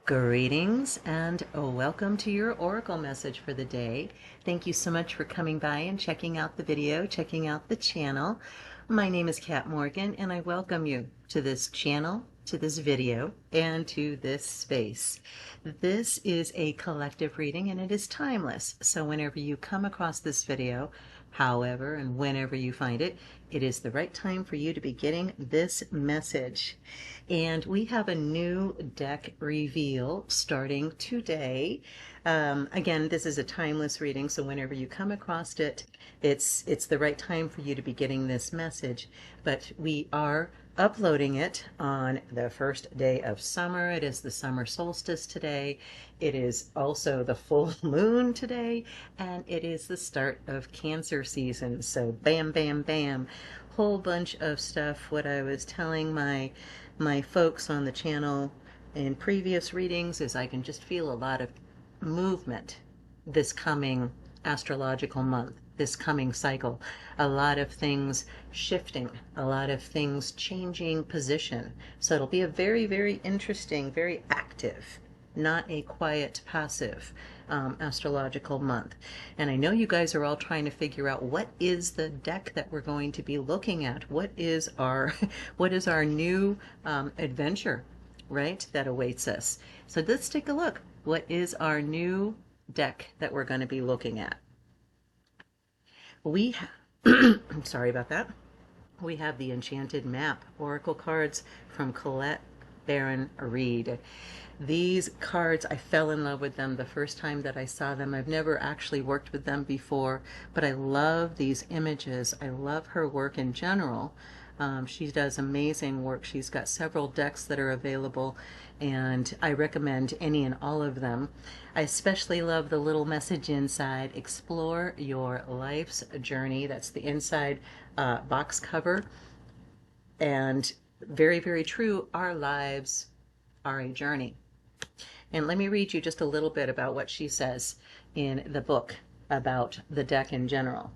Greetings and welcome to your Oracle message for the day. Thank you so much for coming by and checking out the video, checking out the channel. My name is Kat Morgan and I welcome you to this channel, to this video, and to this space. This is a collective reading and it is timeless. So whenever you come across this video, however and whenever you find it, it is the right time for you to be getting this message. And we have a new deck reveal starting today. Again, this is a timeless reading, so whenever you come across it, it's the right time for you to be getting this message. But we are uploading it on the first day of summer. It is the summer solstice today. It is also the full moon today, and it is the start of Cancer season. So bam, bam, bam, whole bunch of stuff. What I was telling my folks on the channel in previous readings is I can just feel a lot of movement this coming astrological month, this coming cycle. A lot of things shifting, a lot of things changing position. So it'll be a very, very interesting, very active, not a quiet, passive astrological month. And I know you guys are all trying to figure out what is the deck that we're going to be looking at. What is our new adventure, right, that awaits us. So let's take a look. What is our new deck that we're going to be looking at? We I'm sorry about that. We have the Enchanted Map Oracle cards from Colette Baron Reed. These cards, I fell in love with them the first time that I saw them. I've never actually worked with them before, but I love these images. I love her work in general. She does amazing work. She's got several decks that are available, and I recommend any and all of them. I especially love the little message inside, explore your life's journey. That's the inside box cover. And very, very true, our lives are a journey. And let me read you just a little bit about what she says in the book about the deck in general.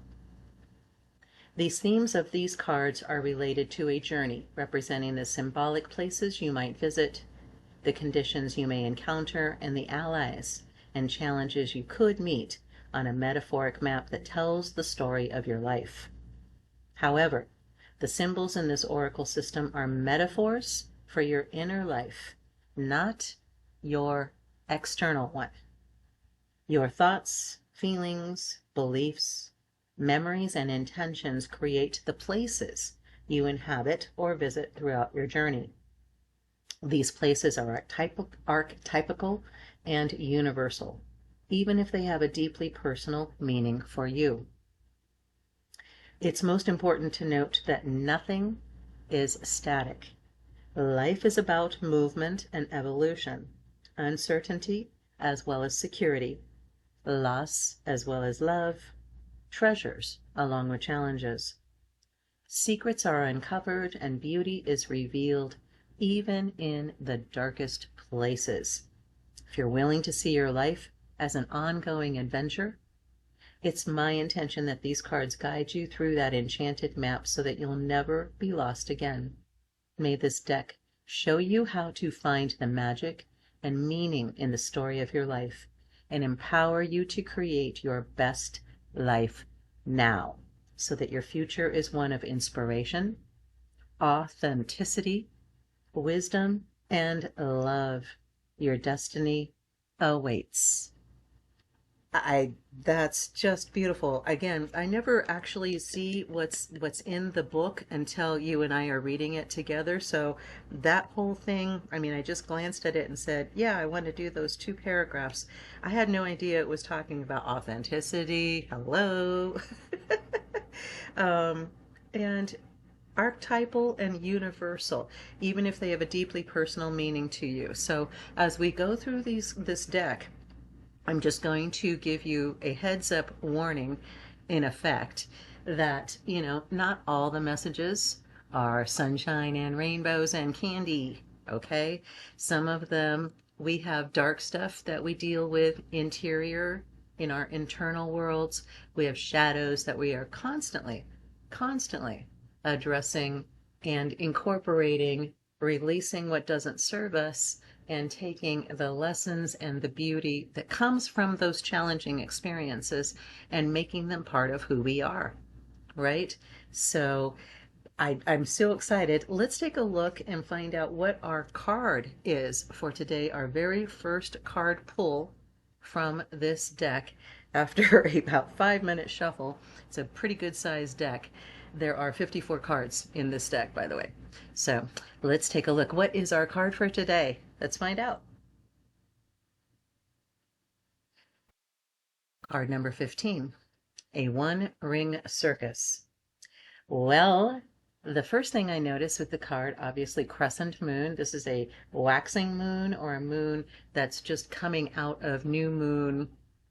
These themes of these cards are related to a journey, representing the symbolic places you might visit, the conditions you may encounter, and the allies and challenges you could meet on a metaphoric map that tells the story of your life. However, the symbols in this oracle system are metaphors for your inner life, not your external one. Your thoughts, feelings, beliefs, memories, and intentions create the places you inhabit or visit throughout your journey. These places are archetypical and universal, even if they have a deeply personal meaning for you. It's most important to note that nothing is static. Life is about movement and evolution, uncertainty as well as security, loss as well as love, treasures along with challenges. Secrets are uncovered and beauty is revealed even in the darkest places. If you're willing to see your life as an ongoing adventure, it's my intention that these cards guide you through that enchanted map so that you'll never be lost again. May this deck show you how to find the magic and meaning in the story of your life and empower you to create your best life now so that your future is one of inspiration, authenticity, wisdom, and love. Your destiny awaits. That's just beautiful. Again, I never actually see what's in the book until you and I are reading it together. So that whole thing, I mean, I just glanced at it and said, yeah, I want to do those 2 paragraphs. I had no idea it was talking about authenticity. Hello. And archetypal and universal, even if they have a deeply personal meaning to you. So as we go through this deck, I'm just going to give you a heads up warning, in effect, that, not all the messages are sunshine and rainbows and candy, okay? Some of them, we have dark stuff that we deal with interior in our internal worlds. We have shadows that we are constantly addressing and incorporating, releasing what doesn't serve us, and taking the lessons and the beauty that comes from those challenging experiences and making them part of who we are, right? So I'm so excited. Let's take a look and find out what our card is for today, our very first card pull from this deck after about 5 minute shuffle. It's a pretty good sized deck. There are 54 cards in this deck, by the way. So let's take a look. What is our card for today? Let's find out. Card number 15, a one-ring circus. Well, the first thing I notice with the card, obviously crescent moon. This is a waxing moon or a moon that's just coming out of new moon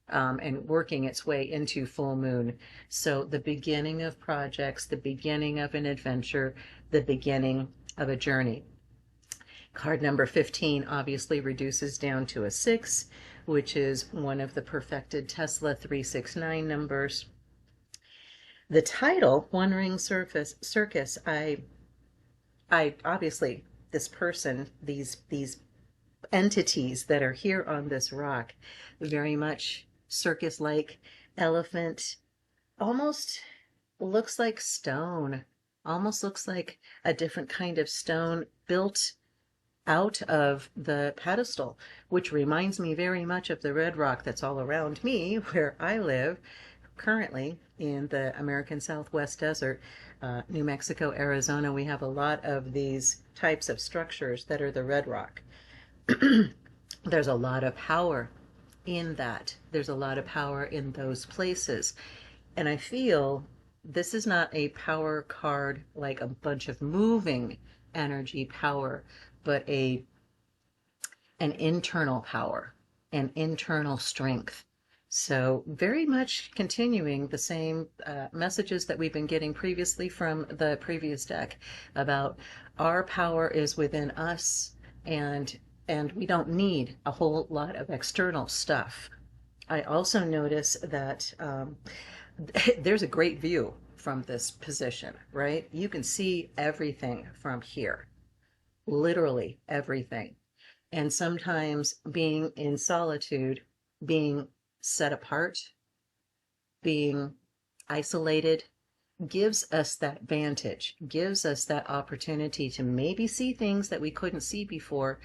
and working its way into full moon. So the beginning of projects, the beginning of an adventure, the beginning of a journey. Card number 15 obviously reduces down to a 6, which is one of the perfected Tesla 369 numbers. The title, One Ring Circus, I obviously, this person, these entities that are here on this rock, very much circus-like, elephant, almost looks like stone, almost looks like a different kind of stone built out of the pedestal, which reminds me very much of the red rock that's all around me where I live currently in the American Southwest Desert, New Mexico, Arizona. We have a lot of these types of structures that are the red rock. There's a lot of power in that. There's a lot of power in those places. And I feel this is not a power card like a bunch of moving energy power, but an internal power, an internal strength. So very much continuing the same messages that we've been getting previously from the previous deck about our power is within us, and we don't need a whole lot of external stuff. I also notice that there's a great view from this position, right? You can see everything from here, literally everything. And sometimes being in solitude, being set apart, being isolated, gives us that vantage, gives us that opportunity to maybe see things that we couldn't see before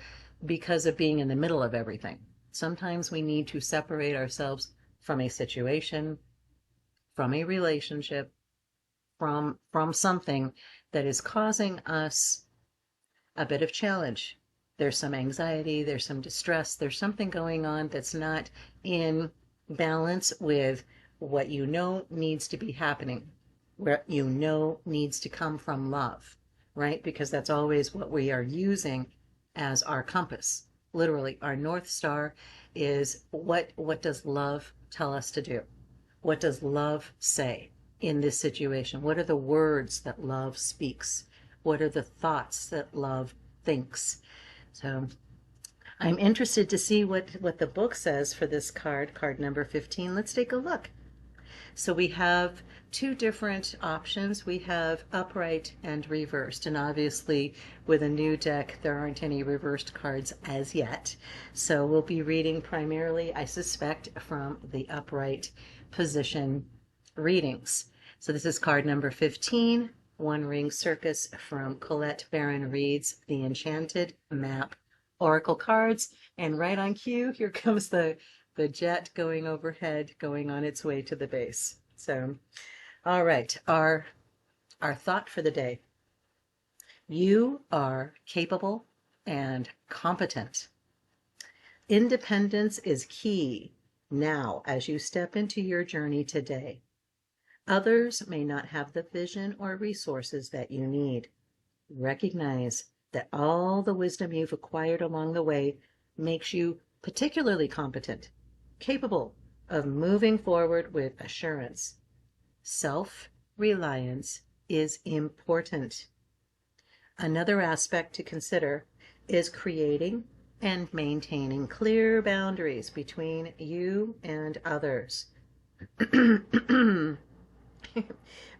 because of being in the middle of everything. Sometimes we need to separate ourselves from a situation, from a relationship, from something that is causing us a bit of challenge. There's some anxiety, there's some distress, there's something going on that's not in balance with what you know needs to be happening, what you know needs to come from love, right? Because that's always what we are using as our compass. Literally, our North Star is what does love tell us to do? What does love say in this situation? What are the words that love speaks? What are the thoughts that love thinks? So I'm interested to see what the book says for this card, card number 15. Let's take a look. So we have two different options. We have upright and reversed, and obviously with a new deck there aren't any reversed cards as yet. So we'll be reading primarily, I suspect, from the upright position readings. So this is card number 15, One Ring Circus from Colette Baron Reid's The Enchanted Map Oracle Cards. And right on cue, here comes the jet going overhead, going on its way to the base. So, all right, our thought for the day. You are capable and competent. Independence is key now as you step into your journey today. Others may not have the vision or resources that you need. Recognize that all the wisdom you've acquired along the way makes you particularly competent, capable of moving forward with assurance. Self-reliance is important. Another aspect to consider is creating and maintaining clear boundaries between you and others.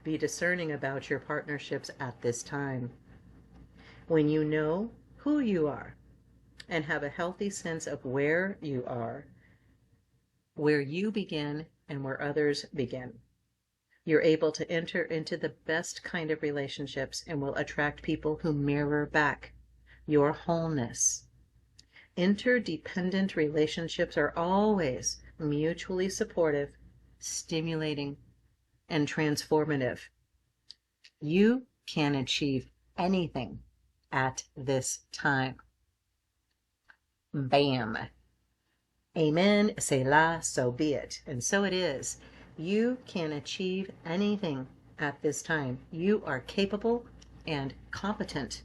Be discerning about your partnerships at this time. When you know who you are, and have a healthy sense of where you are, where you begin, and where others begin. You're able to enter into the best kind of relationships and will attract people who mirror back your wholeness. Interdependent relationships are always mutually supportive, stimulating, and transformative. You can achieve anything at this time. Bam. Amen. Selah, so be it. And so it is. You can achieve anything at this time. You are capable and competent.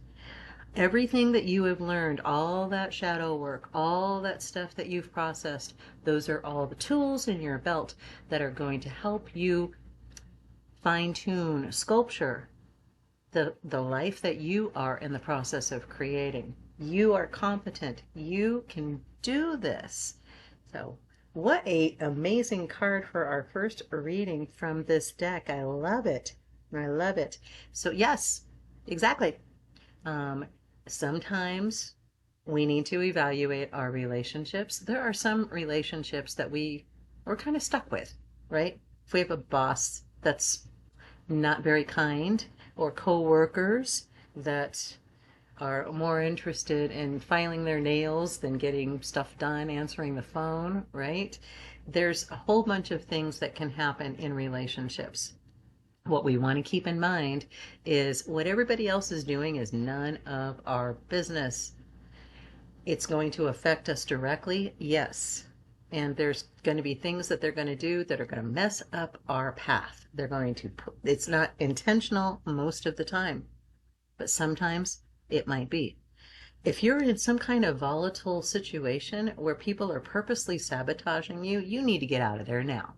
Everything that you have learned, all that shadow work, all that stuff that you've processed, those are all the tools in your belt that are going to help you fine-tune, sculpture the life that you are in the process of creating. You are competent. You can do this. So what an amazing card for our first reading from this deck. I love it. I love it. So yes, exactly. Sometimes we need to evaluate our relationships. There are some relationships that we're kind of stuck with, right? If we have a boss that's not very kind, or co-workers that are more interested in filing their nails than getting stuff done, answering the phone, right? There's a whole bunch of things that can happen in relationships. What we want to keep in mind is what everybody else is doing is none of our business. It's going to affect us directly, yes. And there's going to be things that they're going to do that are going to mess up our path. They're going to it's not intentional most of the time, but sometimes it might be. If you're in some kind of volatile situation where people are purposely sabotaging you, you need to get out of there now.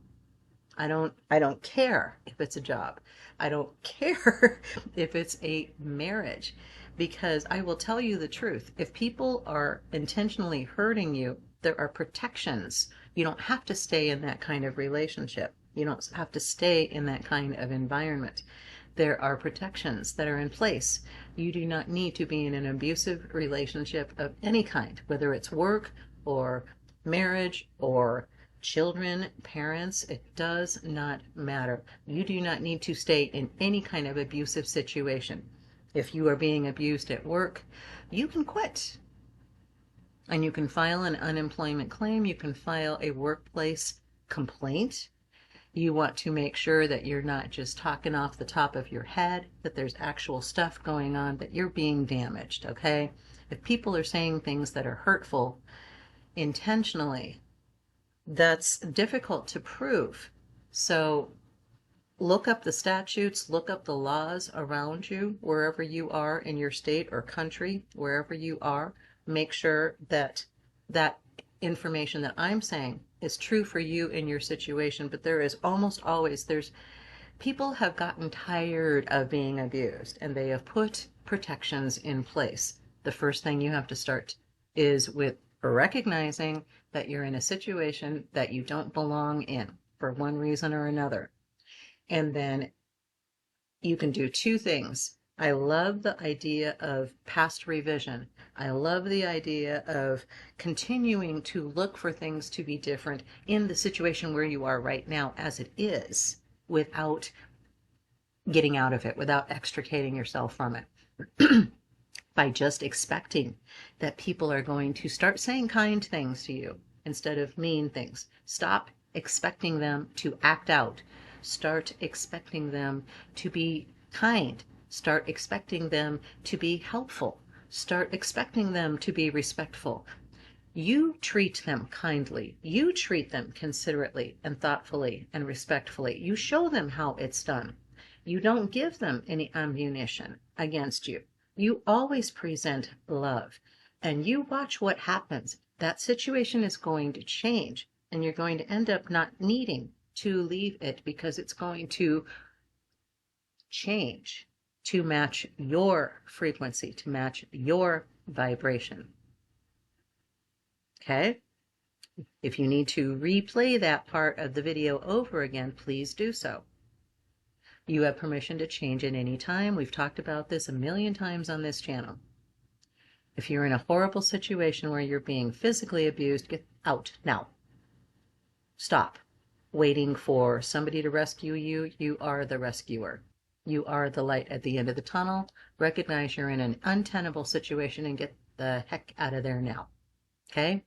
I don't care if it's a job. I don't care if it's a marriage, because I will tell you the truth. If people are intentionally hurting you, there are protections. You don't have to stay in that kind of relationship. You don't have to stay in that kind of environment. There are protections that are in place. You do not need to be in an abusive relationship of any kind, whether it's work or marriage or children, parents, it does not matter. You do not need to stay in any kind of abusive situation. If you are being abused at work, you can quit. And you can file an unemployment claim. You can file a workplace complaint. You want to make sure that you're not just talking off the top of your head, that there's actual stuff going on, that you're being damaged, okay? If people are saying things that are hurtful intentionally, that's difficult to prove. So look up the statutes, look up the laws around you, wherever you are in your state or country, wherever you are. Make sure that that information that I'm saying is true for you in your situation. But there is almost always, people have gotten tired of being abused and they have put protections in place. The first thing you have to start is with recognizing that you're in a situation that you don't belong in for one reason or another. And then you can do two things. I love the idea of past revision. I love the idea of continuing to look for things to be different in the situation where you are right now as it is, without getting out of it, without extricating yourself from it. By just expecting that people are going to start saying kind things to you instead of mean things. Stop expecting them to act out. Start expecting them to be kind. Start expecting them to be helpful. Start expecting them to be respectful. You treat them kindly. You treat them considerately and thoughtfully and respectfully. You show them how it's done. You don't give them any ammunition against you. You always present love, and you watch what happens. That situation is going to change, and you're going to end up not needing to leave it because it's going to change to match your frequency, to match your vibration. Okay? If you need to replay that part of the video over again, please do so. You have permission to change at any time. We've talked about this a million times on this channel. If you're in a horrible situation where you're being physically abused, get out now. Stop waiting for somebody to rescue you. You are the rescuer. You are the light at the end of the tunnel. Recognize you're in an untenable situation and get the heck out of there now. Okay?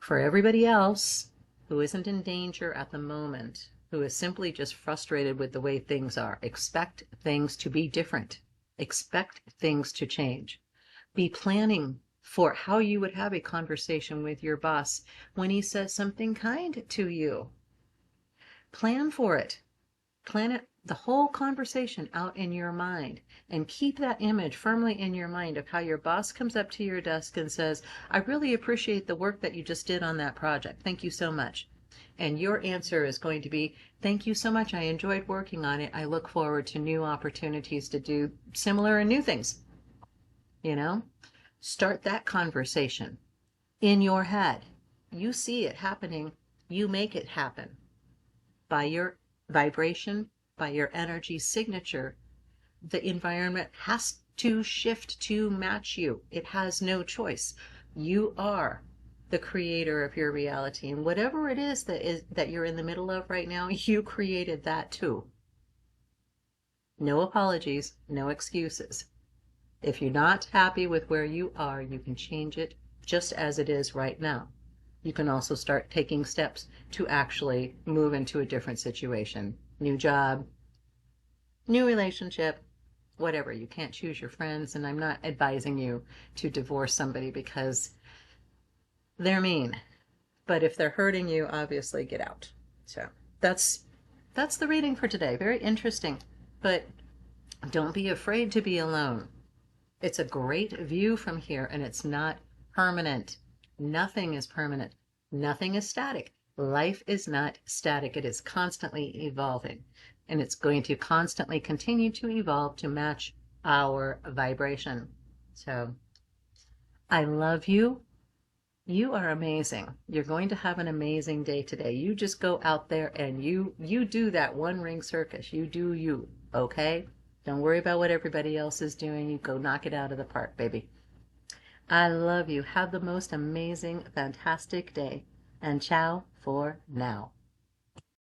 For everybody else who isn't in danger at the moment, who is simply just frustrated with the way things are, expect things to be different. Expect things to change. Be planning for how you would have a conversation with your boss when he says something kind to you. Plan for it. Plan it, the whole conversation out in your mind, and keep that image firmly in your mind of how your boss comes up to your desk and says, I really appreciate the work that you just did on that project. Thank you so much. And your answer is going to be, thank you so much. I enjoyed working on it. I look forward to new opportunities to do similar and new things. You know, start that conversation in your head. You see it happening. You make it happen by your vibration, by your energy signature. The environment has to shift to match you. It has no choice. You are the creator of your reality, and whatever it is that you're in the middle of right now, you created that too. No apologies, no excuses. If you're not happy with where you are, you can change it just as it is right now. You can also start taking steps to actually move into a different situation. New job, new relationship, whatever. You can't choose your friends, and I'm not advising you to divorce somebody because they're mean. But if they're hurting you, obviously get out. So that's the reading for today. Very interesting. But don't be afraid to be alone. It's a great view from here, and it's not permanent. Nothing is permanent. Nothing is static. Life is not static. It is constantly evolving, and it's going to constantly continue to evolve to match our vibration. So I love you. You are amazing. You're going to have an amazing day today. You just go out there and you do that one ring circus. You do you, okay? Don't worry about what everybody else is doing. You go knock it out of the park, baby. I love you. Have the most amazing, fantastic day. And ciao for now.